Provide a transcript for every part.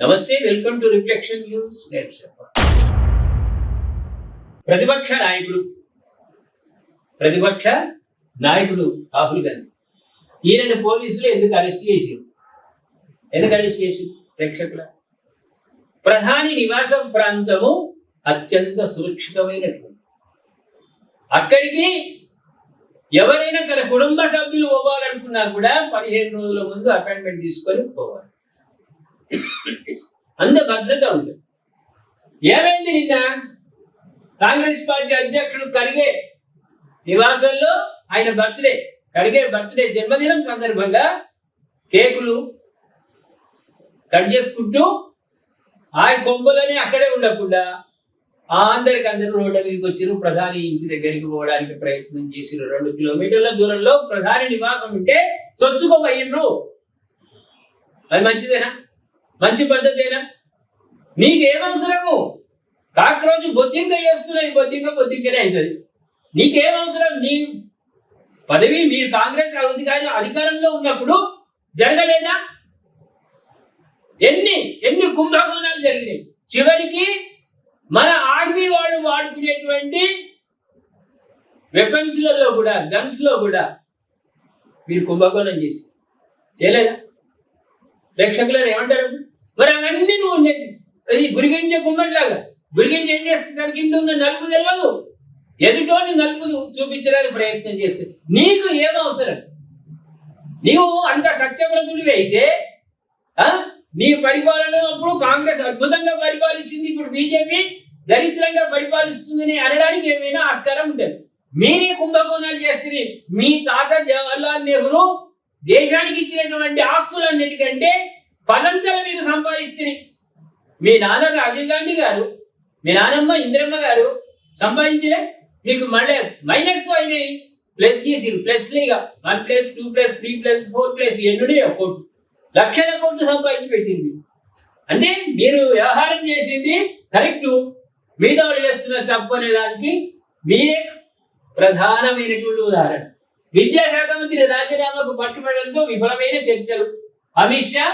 నమస్తే, welcome to reflection news. ప్రతిపక్ష నాయకుడు రాహుల్ గాంధీ ఈయనని పోలీసులు ఎందుకు అరెస్ట్ చేసి ప్రేక్షకుల ప్రధాని నివాసం ప్రాంతము అత్యంత సురక్షితమైనటువంటి, అక్కడికి ఎవరైనా తన కుటుంబ సభ్యులు పోవాలనుకున్నా కూడా 15 రోజుల ముందు అపాయింట్మెంట్ తీసుకొని పోవాలి. అంత భద్రత ఉంటుంది. ఏమైంది నిన్న కాంగ్రెస్ పార్టీ అధ్యక్షుడు ఖర్గే నివాసంలో ఆయన బర్త్డే జన్మదినం సందర్భంగా కేకులు కట్ చేసుకుంటూ ఆ కొంపలని అక్కడే ఉండకుండా అందరూ రోడ్ల మీదకి వచ్చారు. ప్రధాని ఇంటి దగ్గరికి పోవడానికి ప్రయత్నం చేసిరు. 2 కిలోమీటర్ల దూరంలో ప్రధాని నివాసం ఉంటే చొచ్చుకోబోయినరు. అది మంచిదేనా? మంచి పద్ధతేనా? నీకేమవసరము? కాక్రోచ్ బొద్దింక చేస్తున్నాయి, బొద్దింకనే అవుతుంది. నీకేమవసరం? నీ పదవి, మీరు కాంగ్రెస్ అధికారంలో ఉన్నప్పుడు జరగలేదా? ఎన్ని కుంభకోణాలు జరిగినాయి. చివరికి మన ఆర్మీ వాడు వాడుకునేటువంటి వెపన్స్లలో కూడా, గన్స్ లో కూడా మీరు కుంభకోణం చేయలేదా? ప్రేక్షకులను ఏమంటారు? మరి అవన్నీ నువ్వు అది గురిగించే గుమ్మడిలాగా గురిగించి ఏం చేస్తే దాని కింద ఉన్న నలుపు తెలియదు, ఎదుటోని నలుపు చూపించడానికి ప్రయత్నం చేస్తే నీకు ఏమవసరం? నీవు అంత సత్యవ్రతుడివి అయితే నీ పరిపాలన అప్పుడు కాంగ్రెస్ అద్భుతంగా పరిపాలించింది, ఇప్పుడు బీజేపీ దరిద్రంగా పరిపాలిస్తుందని అనడానికి ఏమైనా ఆస్కారం ఉంటుంది? మీరే కుంభకోణాలు చేస్తుంది. మీ తాత జవహర్లాల్ నెహ్రూ దేశానికి ఇచ్చినటువంటి ఆస్తులన్నిటికంటే 10 మీరు సంపాదిస్తుంది. మీ నాన్న రాజీవ్ గాంధీ గారు, మీ నాన్నమ్మ ఇందిరమ్మ గారు సంపాదించలే? మీకు మళ్ళీ మైనస్ అయినాయి, ప్లస్ చేసిరు. ప్లస్లీగా 1 + 2 + 3 + 4 ఎన్నుడే కోట్లు, లక్షల కోట్లు సంపాదించి పెట్టింది. అంటే మీరు వ్యవహారం చేసింది కరెక్ట్, మీద వాళ్ళు చేస్తున్న తప్పు అనే దానికి మీరే ప్రధానమైనటువంటి ఉదాహరణ. విద్యాశాఖ మంత్రి రాజీనామాకు పట్టుబడంతో విఫలమైన చర్చలు. అమిత్ షా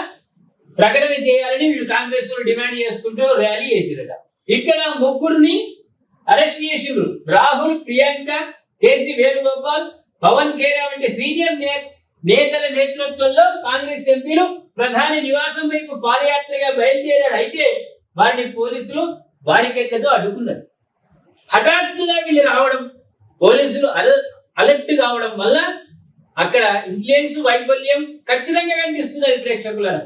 ప్రకటన చేయాలని వీళ్ళు కాంగ్రెస్ డిమాండ్ చేసుకుంటూ ర్యాలీ చేసిరట. ఇక్కడ 3 అరెస్ట్ చేసిరు. రాహుల్, ప్రియాంక, కేసీ వేణుగోపాల్, పవన్ ఖేరా వంటి సీనియర్ నేతల నేతృత్వంలో కాంగ్రెస్ ఎంపీలు ప్రధాని నివాసం వైపు పాదయాత్రగా బయలుదేరారు. అయితే వారిని పోలీసులు బారికేట్లతో అడ్డుకున్నారు. హఠాత్తుగా వీళ్ళు రావడం, పోలీసులు అలర్ట్ కావడం వల్ల అక్కడ ఇంటెలిజెన్స్ వైఫల్యం ఖచ్చితంగా కనిపిస్తున్నది. ప్రేక్షకులను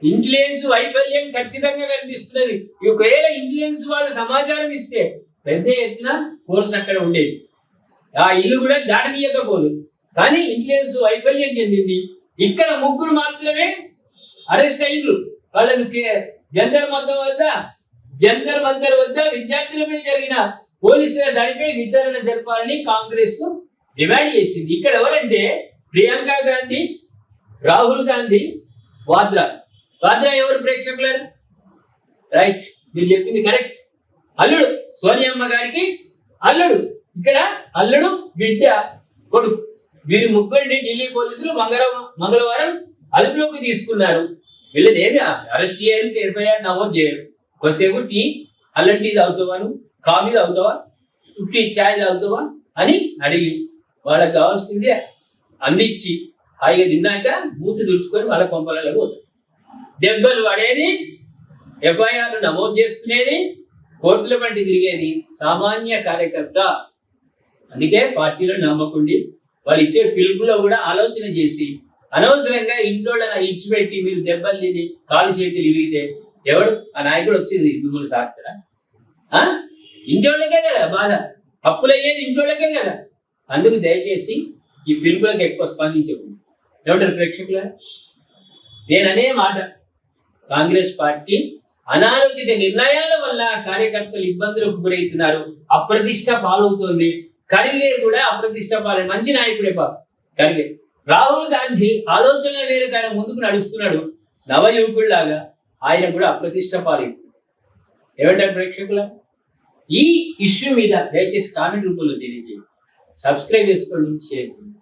ఇంటెలిజెన్స్ వైఫల్యం ఖచ్చితంగా కనిపిస్తున్నది. ఒకవేళ ఇంటెలిజెన్స్ వాళ్ళు సమాచారం ఇస్తే పెద్ద ఎత్తున ఫోర్స్ అక్కడ ఉండేది, ఆ ఇల్లు కూడా దాటనీయకపోదు. కానీ ఇంటెలిజెన్స్ వైఫల్యం చెందింది. ఇక్కడ 3 మాత్రమే అరెస్ట్ అయ్యారు. వాళ్ళని జంతర్ మంతర్ వద్ద విద్యార్థులపై జరిగిన పోలీసుల దాడిపై విచారణ జరపాలని కాంగ్రెస్ డిమాండ్ చేసింది. ఇక్కడ ఎవరంటే ప్రియాంక గాంధీ, రాహుల్ గాంధీ, వాద్రా ఎవరు ప్రేక్షకులను? రైట్, మీరు చెప్పింది కరెక్ట్. అల్లుడు, సోనియమ్మ గారికి అల్లుడు. ఇక్కడ అల్లుడు, బిడ్డ, కొడుకు, వీరు 3 ఢిల్లీ పోలీసులు మంగళవారం అదుపులోకి తీసుకున్నారు. వీళ్ళని ఏమి అరెస్ట్ చేయరు, ఎఫ్ఐఆర్ నమోదు చేయరు. కొద్దిసేపు అల్లం టీ తాగుతావాను, కాఫీ తాగుతావా, టీ ఛాయ్ తాగుతావా అని అడిగి వాళ్ళకి కావాల్సిందే అందించి హాయిగా తిన్నాక మూతి దుడుచుకొని వాళ్ళ కొంపలలో పోతారు. దెబ్బలు పడేది, ఎఫ్ఐఆర్ నమోదు చేసుకునేది, కోర్టుల పంటి తిరిగేది సామాన్య కార్యకర్త. అందుకే పార్టీలో నమ్మకుండి వాళ్ళు ఇచ్చే పిలుపులో కూడా ఆలోచన చేసి అనవసరంగా ఇంట్లో ఇచ్చిపెట్టి మీరు దెబ్బలు తిని కాలు చేతులు ఇరిగితే ఎవడు ఆ నాయకుడు వచ్చేది మిమ్మల్ని సాగుతారా? ఇంటోళ్ళకే కదా బాధ, అప్పులయ్యేది ఇంటోళ్ళకే కదా. అందుకు దయచేసి ఈ పిలుపులకు ఎక్కువ స్పందించకుండా. ఏమంటారు ప్రేక్షకుల? నేను అనే మాట, కాంగ్రెస్ పార్టీ అనాలోచిత నిర్ణయాల వల్ల కార్యకర్తలు ఇబ్బందులకు గురవుతున్నారు, అప్రతిష్ట పాలవుతోంది. ఖర్గే కూడా అప్రతిష్ట పాలన, మంచి నాయకుడే ఖర్గే. రాహుల్ గాంధీ ఆలోచన వేరే ఆయన ముందుకు నడుస్తున్నాడు, నవయువకుడిలాగా. ఆయన కూడా అప్రతిష్ట పాలవుతుంది. ఏమంటారు ప్రేక్షకుల? ఈ ఇష్యూ మీద దయచేసి కామెంట్ రూపంలో తెలియజేయండి. సబ్స్క్రైబ్ చేసుకోండి, షేర్ చేయండి.